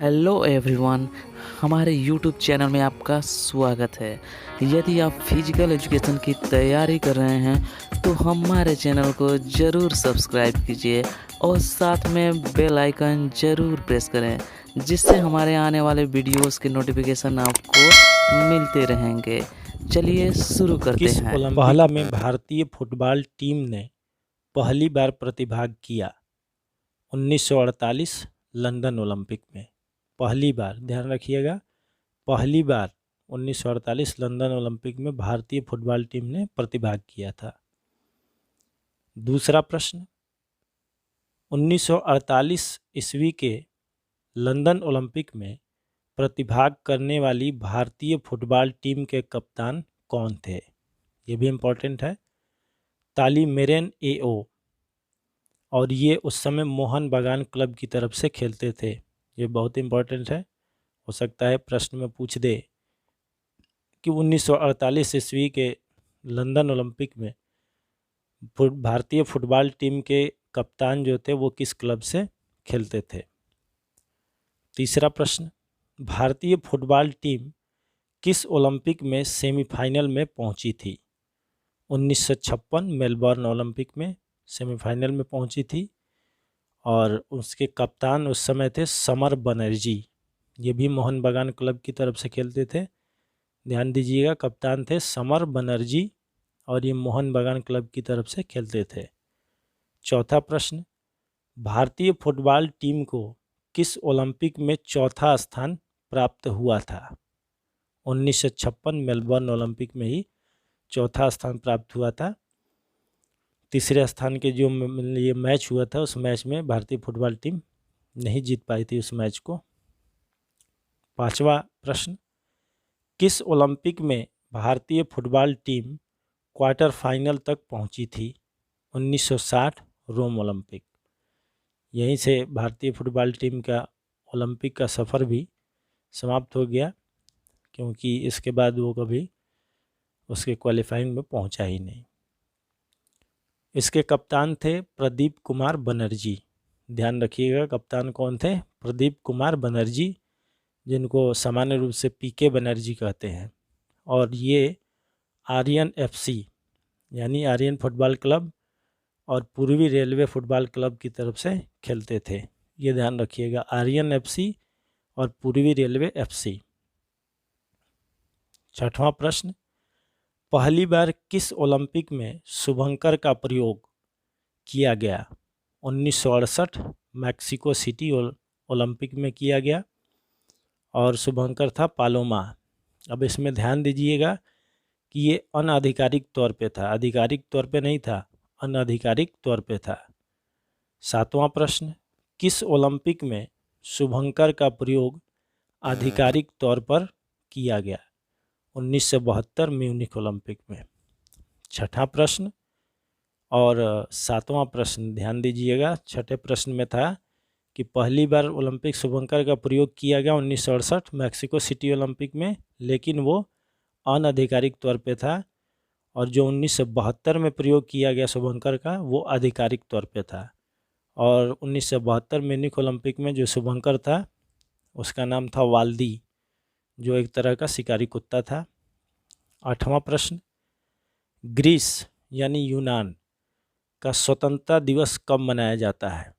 Hello everyone, हमारे YouTube channel में आपका स्वागत है। यदि आप फिजिकल एजुकेशन की तैयारी कर रहे हैं तो हमारे चैनल को ज़रूर सब्सक्राइब कीजिए और साथ में बेल आइकन ज़रूर प्रेस करें, जिससे हमारे आने वाले वीडियोस के नोटिफिकेशन आपको मिलते रहेंगे। चलिए शुरू करते किस हैं। ओलंपिक में भारतीय फुटबॉल टीम ने पहली बार प्रतिभाग किया? 1948 लंदन ओलंपिक में। पहली बार, ध्यान रखिएगा, पहली बार 1948 लंदन ओलंपिक में भारतीय फुटबॉल टीम ने प्रतिभाग किया था। दूसरा प्रश्न, 1948 ईस्वी के लंदन ओलंपिक में प्रतिभाग करने वाली भारतीय फुटबॉल टीम के कप्तान कौन थे? ये भी इम्पोर्टेंट है। तालिमेरन एओ, और ये उस समय मोहन बागान क्लब की तरफ से खेलते थे। ये बहुत इम्पोर्टेंट है, हो सकता है प्रश्न में पूछ दे कि 1948 ईस्वी के लंदन ओलंपिक में भारतीय फुटबॉल टीम के कप्तान जो थे वो किस क्लब से खेलते थे। तीसरा प्रश्न, भारतीय फुटबॉल टीम किस ओलंपिक में सेमीफाइनल में पहुंची थी? 1956 मेलबर्न ओलंपिक में सेमीफाइनल में पहुंची थी, और उसके कप्तान उस समय थे समर बनर्जी। ये भी मोहन बागान क्लब की तरफ से खेलते थे, ध्यान दीजिएगा, कप्तान थे समर बनर्जी और ये मोहन बागान क्लब की तरफ से खेलते थे। चौथा प्रश्न, भारतीय फुटबॉल टीम को किस ओलंपिक में चौथा स्थान प्राप्त हुआ था? 1956 मेलबर्न ओलंपिक में ही चौथा स्थान प्राप्त हुआ था। तीसरे स्थान के जो ये मैच हुआ था, उस मैच में भारतीय फुटबॉल टीम नहीं जीत पाई थी उस मैच को। पांचवा प्रश्न, किस ओलंपिक में भारतीय फुटबॉल टीम क्वार्टर फाइनल तक पहुंची थी? 1960 रोम ओलंपिक। यहीं से भारतीय फुटबॉल टीम का ओलंपिक का सफ़र भी समाप्त हो गया, क्योंकि इसके बाद वो कभी उसके क्वालिफाइंग में पहुंचा ही नहीं। इसके कप्तान थे प्रदीप कुमार बनर्जी। ध्यान रखिएगा, कप्तान कौन थे? प्रदीप कुमार बनर्जी, जिनको सामान्य रूप से पीके बनर्जी कहते हैं। और ये आर्यन एफसी यानी आर्यन फुटबॉल क्लब और पूर्वी रेलवे फुटबॉल क्लब की तरफ से खेलते थे। ये ध्यान रखिएगा, आर्यन एफसी और पूर्वी रेलवे एफसी। छठवां प्रश्न, पहली बार किस ओलंपिक में शुभंकर का प्रयोग किया गया? 1968 मैक्सिको सिटी ओलंपिक में किया गया, और शुभंकर था पालोमा। अब इसमें ध्यान दीजिएगा कि ये अनाधिकारिक तौर पे था, आधिकारिक तौर पे नहीं था, अनाधिकारिक तौर पे था। सातवां प्रश्न, किस ओलंपिक में शुभंकर का प्रयोग आधिकारिक तौर पर किया गया? 1972 म्यूनिख ओलंपिक में। छठा प्रश्न और सातवां प्रश्न, ध्यान दीजिएगा, छठे प्रश्न में था कि पहली बार ओलंपिक शुभंकर का प्रयोग किया गया 1968 मैक्सिको सिटी ओलंपिक में, लेकिन वो अनाधिकारिक तौर पे था, और जो 1972 में प्रयोग किया गया शुभंकर का वो आधिकारिक तौर पे था। और 1972 म्यूनिख ओलंपिक में जो शुभंकर था उसका नाम था वाल्दी, जो एक तरह का शिकारी कुत्ता था। आठवां प्रश्न, ग्रीस यानी यूनान का स्वतंत्रता दिवस कब मनाया जाता है?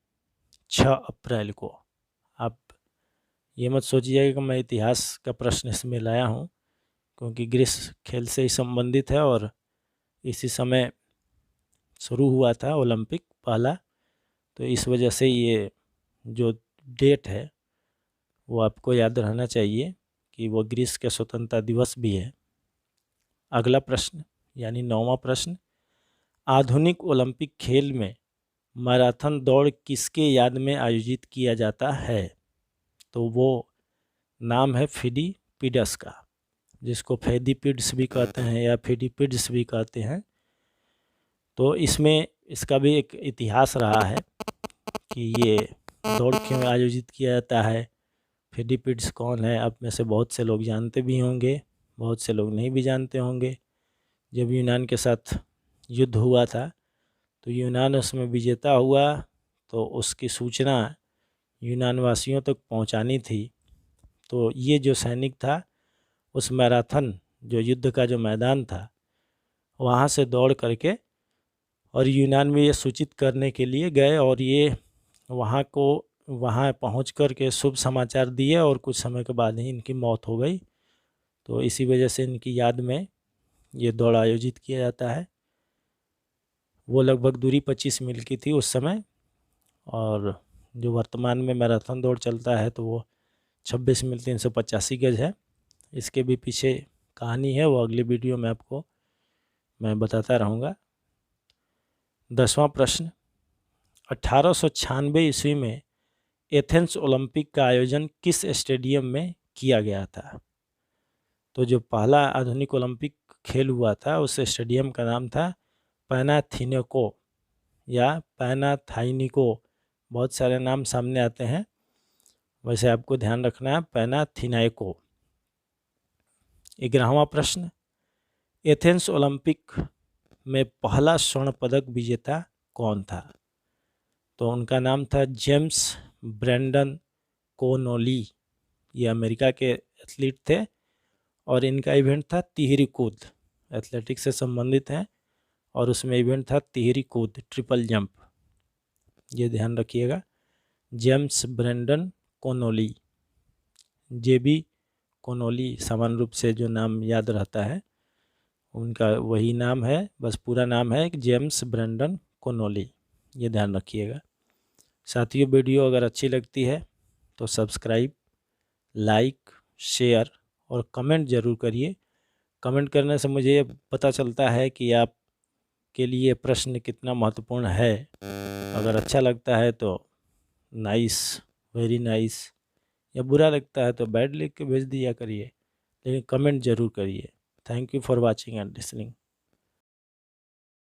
6 अप्रैल को। आप ये मत सोचिएगा कि मैं इतिहास का प्रश्न इसमें लाया हूँ, क्योंकि ग्रीस खेल से ही संबंधित है और इसी समय शुरू हुआ था ओलंपिक पहला, तो इस वजह से ये जो डेट है वो आपको याद रहना चाहिए कि वो ग्रीस के स्वतंत्रता दिवस भी है। अगला प्रश्न यानी 9वां प्रश्न, आधुनिक ओलंपिक खेल में मैराथन दौड़ किसके याद में आयोजित किया जाता है? तो वो नाम है फिडिपिडस का, जिसको फेदिपिड्स भी कहते हैं या फिडिपिड्स भी कहते हैं। तो इसमें इसका भी एक इतिहास रहा है कि ये दौड़ क्यों आयोजित किया जाता है, फिडिपिड्स कौन है। आप में से बहुत से लोग जानते भी होंगे, बहुत से लोग नहीं भी जानते होंगे। जब यूनान के साथ युद्ध हुआ था तो यूनान उसमें विजेता हुआ, तो उसकी सूचना यूनान वासियों तक पहुंचानी थी, तो ये जो सैनिक था उस मैराथन जो युद्ध का जो मैदान था वहाँ से दौड़ करके और यूनान में ये सूचित करने के लिए गए और ये वहाँ पहुँच कर के शुभ समाचार दिए और कुछ समय के बाद ही इनकी मौत हो गई। तो इसी वजह से इनकी याद में ये दौड़ आयोजित किया जाता है। वो लगभग दूरी 25 मील की थी उस समय, और जो वर्तमान में मैराथन दौड़ चलता है तो वो 26 मील 385 गज है। इसके भी पीछे कहानी है, वो अगली वीडियो में आपको मैं बताता रहूँगा। 10वां प्रश्न, 1896 ईस्वी में एथेंस ओलंपिक का आयोजन किस स्टेडियम में किया गया था? तो जो पहला आधुनिक ओलंपिक खेल हुआ था उस स्टेडियम का नाम था पैनाथिनाइको या पैनाथाइनिको। बहुत सारे नाम सामने आते हैं, वैसे आपको ध्यान रखना है पैनाथिनाइको। 11वां प्रश्न, एथेंस ओलंपिक में पहला स्वर्ण पदक विजेता कौन था? तो उनका नाम था जेम्स ब्रेंडन कोनोली। ये अमेरिका के एथलीट थे और इनका इवेंट था तिहरी कूद, एथलेटिक्स से संबंधित है, और उसमें इवेंट था तिहरी कूद, ट्रिपल जंप। ये ध्यान रखिएगा, जेम्स ब्रेंडन कोनोली। जेबी कोनोली सामान्य रूप से जो नाम याद रहता है उनका वही नाम है, बस पूरा नाम है जेम्स ब्रेंडन कोनोली। ये ध्यान रखिएगा। साथियों, वीडियो अगर अच्छी लगती है तो सब्सक्राइब, लाइक, शेयर और कमेंट ज़रूर करिए। कमेंट करने से मुझे ये पता चलता है कि आप के लिए प्रश्न कितना महत्वपूर्ण है। अगर अच्छा लगता है तो नाइस, वेरी नाइस, या बुरा लगता है तो बैड लिख के भेज दिया करिए, लेकिन कमेंट ज़रूर करिए। Thank you for watching and listening.